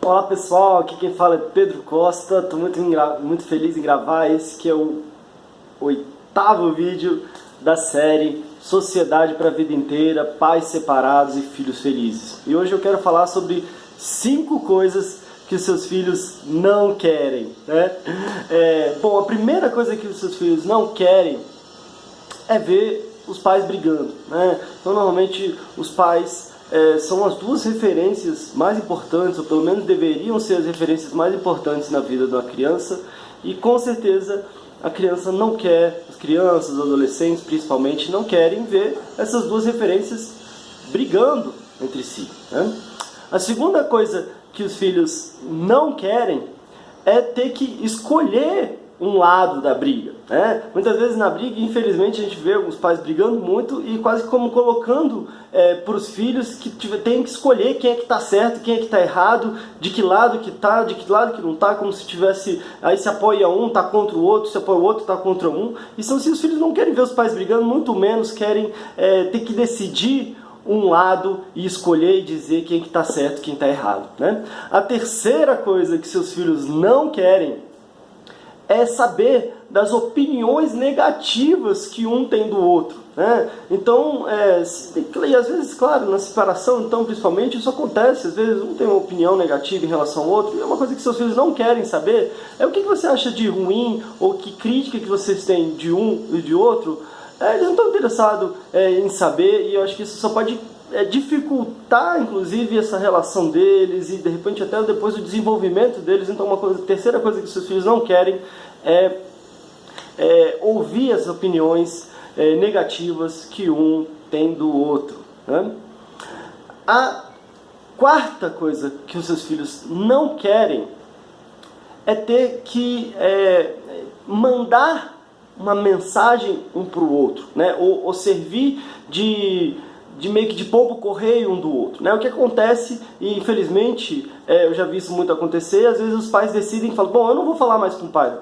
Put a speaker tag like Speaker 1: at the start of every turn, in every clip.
Speaker 1: Olá pessoal, aqui quem fala é Pedro Costa, estou muito feliz em gravar esse que é o 8º vídeo da série Sociedade para a Vida Inteira, Pais Separados e Filhos Felizes. E hoje eu quero falar sobre 5 coisas que os seus filhos não querem, né? Bom, a primeira coisa que os seus filhos não querem é ver os pais brigando, né? Então normalmente os pais são as duas referências mais importantes, ou pelo menos deveriam ser as referências mais importantes na vida de uma criança, e com certeza a criança não quer, as crianças, os adolescentes principalmente, não querem ver essas duas referências brigando entre si, né? A segunda coisa que os filhos não querem é ter que escolher um lado da briga, né? Muitas vezes na briga, infelizmente, a gente vê alguns pais brigando muito e quase como colocando para os filhos que tem que escolher quem é que está certo, quem é que está errado, de que lado que está, de que lado que não está, como se tivesse, aí se apoia um, está contra o outro, se apoia o outro, está contra um. E são assim, os filhos não querem ver os pais brigando, muito menos querem ter que decidir um lado e escolher e dizer quem que está certo, quem está errado, né? A terceira coisa que seus filhos não querem é saber das opiniões negativas que um tem do outro, né? Então, e às vezes, claro, na separação, então, principalmente, isso acontece. Às vezes um tem uma opinião negativa em relação ao outro, e uma coisa que seus filhos não querem saber é o que você acha de ruim, ou que crítica que vocês têm de um e de outro. Eles não estão interessados em saber, e eu acho que isso só pode dificultar, inclusive, essa relação deles e, de repente, até depois o desenvolvimento deles. Então, terceira coisa que seus filhos não querem é ouvir as opiniões negativas que um tem do outro, né? A quarta coisa que os seus filhos não querem é ter que mandar uma mensagem um para o outro, né? Ou servir de meio que de pombo correio um do outro, né? O que acontece, e infelizmente eu já vi isso muito acontecer, às vezes os pais decidem e falam: bom, eu não vou falar mais com o pai,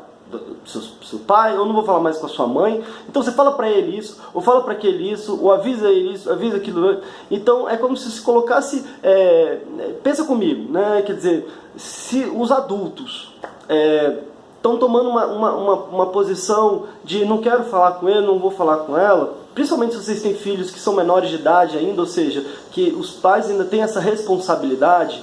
Speaker 1: seu pai, eu não vou falar mais com a sua mãe, então você fala para ele isso, ou fala para aquele isso, ou avisa ele isso, avisa aquilo. Então é como se colocasse, pensa comigo, né? Quer dizer, se os adultos estão tomando uma posição de não quero falar com ele, não vou falar com ela, principalmente se vocês têm filhos que são menores de idade ainda, ou seja, que os pais ainda têm essa responsabilidade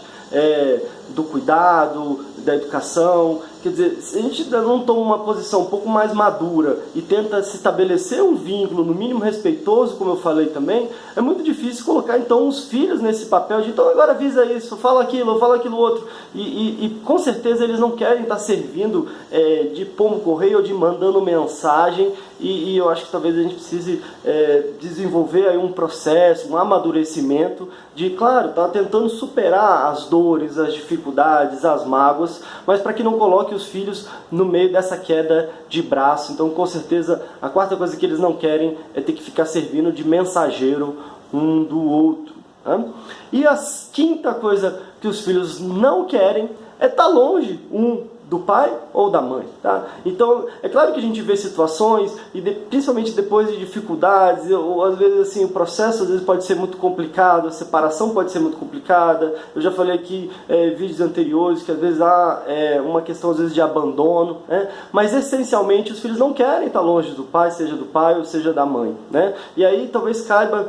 Speaker 1: do cuidado, da educação. Quer dizer, se a gente não toma uma posição um pouco mais madura e tenta se estabelecer um vínculo, no mínimo respeitoso, como eu falei também, é muito difícil colocar então os filhos nesse papel de então agora avisa isso, fala aquilo outro. E com certeza eles não querem estar servindo de pombo correio ou de mandando mensagem. E eu acho que talvez a gente precise desenvolver aí um processo, um amadurecimento de, claro, tá tentando superar as dores, as dificuldades, as mágoas, mas para que não coloque os filhos no meio dessa queda de braço. Então, com certeza, a quarta coisa que eles não querem é ter que ficar servindo de mensageiro um do outro, né? E a quinta coisa que os filhos não querem é estar longe um do pai ou da mãe, tá? Então, é claro que a gente vê situações, e principalmente depois de dificuldades, ou às vezes assim, o processo às vezes pode ser muito complicado, a separação pode ser muito complicada. Eu já falei aqui em vídeos anteriores que às vezes há uma questão às vezes de abandono, né? Mas essencialmente os filhos não querem estar longe do pai ou seja da mãe, né? E aí talvez caiba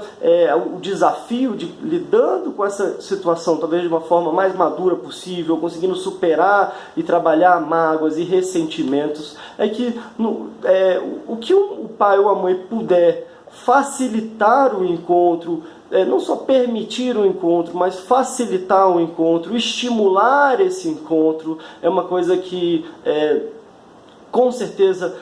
Speaker 1: o desafio de lidando com essa situação, talvez de uma forma mais madura possível, conseguindo superar e trabalhar mágoas e ressentimentos, é que o que o pai ou a mãe puder facilitar o encontro, não só permitir o encontro, mas facilitar o encontro, estimular esse encontro, é uma coisa que com certeza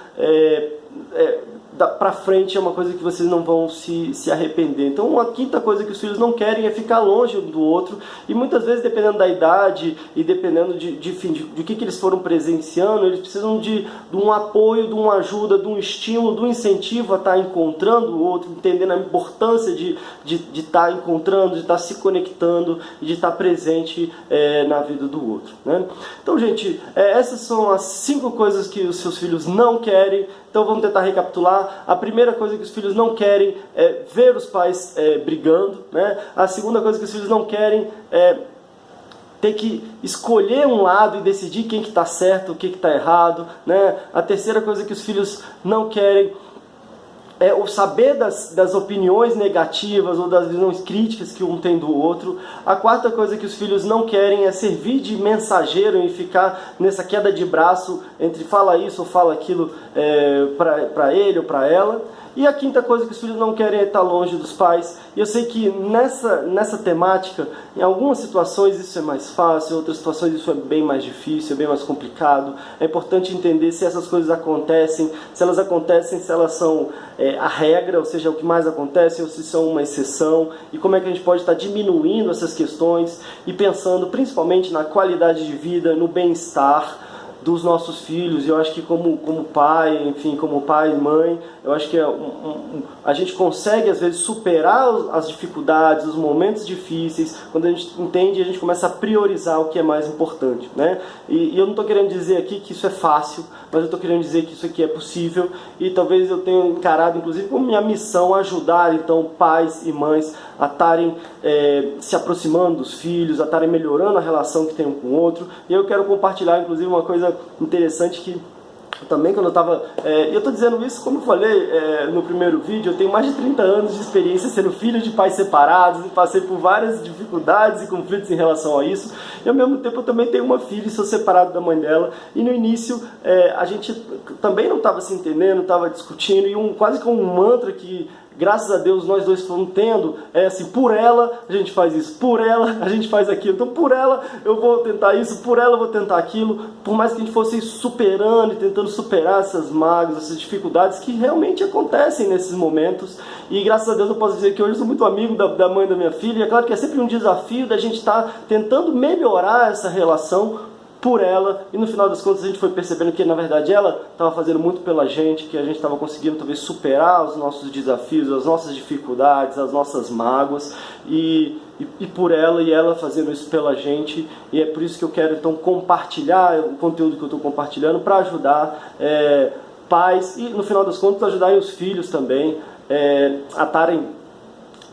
Speaker 1: para frente é uma coisa que vocês não vão se arrepender. Então, uma quinta coisa que os filhos não querem é ficar longe um do outro, e muitas vezes, dependendo da idade e dependendo de que eles foram presenciando, eles precisam de um apoio, de uma ajuda, de um estímulo, de um incentivo a estar encontrando o outro, entendendo a importância de estar encontrando, de estar se conectando e de estar presente na vida do outro, né? Então, gente, essas são as 5 coisas que os seus filhos não querem. Então vamos tentar recapitular. A primeira coisa que os filhos não querem é ver os pais brigando, né? A segunda coisa que os filhos não querem é ter que escolher um lado e decidir quem que está certo, o que está errado, né? A terceira coisa que os filhos não querem é o saber das opiniões negativas ou das visões críticas que um tem do outro. A quarta coisa que os filhos não querem é servir de mensageiro e ficar nessa queda de braço entre fala isso ou fala aquilo para ele ou para ela. E a quinta coisa que os filhos não querem é estar longe dos pais. E eu sei que nessa temática, em algumas situações isso é mais fácil, em outras situações isso é bem mais difícil, é bem mais complicado. É importante entender se essas coisas acontecem, se elas são a regra, ou seja, o que mais acontece, ou se são uma exceção, e como é que a gente pode estar diminuindo essas questões e pensando principalmente na qualidade de vida, no bem-estar dos nossos filhos. E eu acho que como pai, enfim, como pai e mãe, eu acho que a gente consegue às vezes superar as dificuldades, os momentos difíceis, quando a gente entende e a gente começa a priorizar o que é mais importante, né? E eu não estou querendo dizer aqui que isso é fácil, mas eu estou querendo dizer que isso aqui é possível, e talvez eu tenha encarado inclusive como minha missão ajudar então pais e mães a estarem se aproximando dos filhos, a estarem melhorando a relação que tem um com o outro. E eu quero compartilhar inclusive uma coisa interessante que também quando eu estava... eu estou dizendo isso, como eu falei no primeiro vídeo, eu tenho mais de 30 anos de experiência sendo filho de pais separados e passei por várias dificuldades e conflitos em relação a isso. E ao mesmo tempo eu também tenho uma filha e sou separado da mãe dela. E no início a gente também não estava se entendendo, estava discutindo, e quase como um mantra que, graças a Deus, nós dois fomos tendo, assim, por ela a gente faz isso, por ela a gente faz aquilo, então por ela eu vou tentar isso, por ela eu vou tentar aquilo, por mais que a gente fosse superando e tentando superar essas mágoas, essas dificuldades que realmente acontecem nesses momentos. E graças a Deus eu posso dizer que hoje eu sou muito amigo da mãe da minha filha, e é claro que é sempre um desafio da gente estar tentando melhorar essa relação por ela, e no final das contas a gente foi percebendo que na verdade ela estava fazendo muito pela gente, que a gente estava conseguindo talvez superar os nossos desafios, as nossas dificuldades, as nossas mágoas, e por ela, e ela fazendo isso pela gente. E é por isso que eu quero então compartilhar o conteúdo que eu estou compartilhando para ajudar pais e no final das contas ajudarem os filhos também a estarem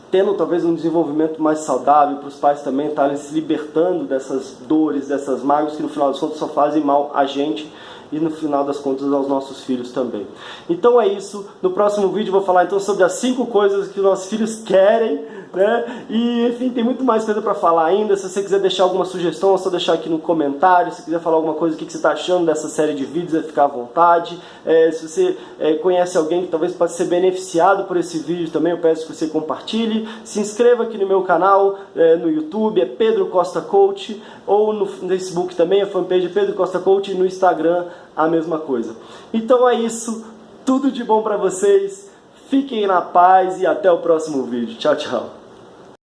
Speaker 1: tendo talvez um desenvolvimento mais saudável, para os pais também estarem se libertando dessas dores, dessas mágoas que no final das contas só fazem mal a gente e no final das contas aos nossos filhos também. Então é isso. No próximo vídeo eu vou falar então sobre as 5 coisas que os nossos filhos querem, né? E enfim, tem muito mais coisa para falar ainda. Se você quiser deixar alguma sugestão, é só deixar aqui no comentário. Se quiser falar alguma coisa, o que você está achando dessa série de vídeos, é ficar à vontade. Se você conhece alguém que talvez possa ser beneficiado por esse vídeo também, eu peço que você compartilhe. Se inscreva aqui no meu canal, no YouTube, é Pedro Costa Coach, ou no Facebook também, a fanpage Pedro Costa Coach, e no Instagram a mesma coisa. Então é isso, tudo de bom para vocês, fiquem na paz e até o próximo vídeo. Tchau, tchau.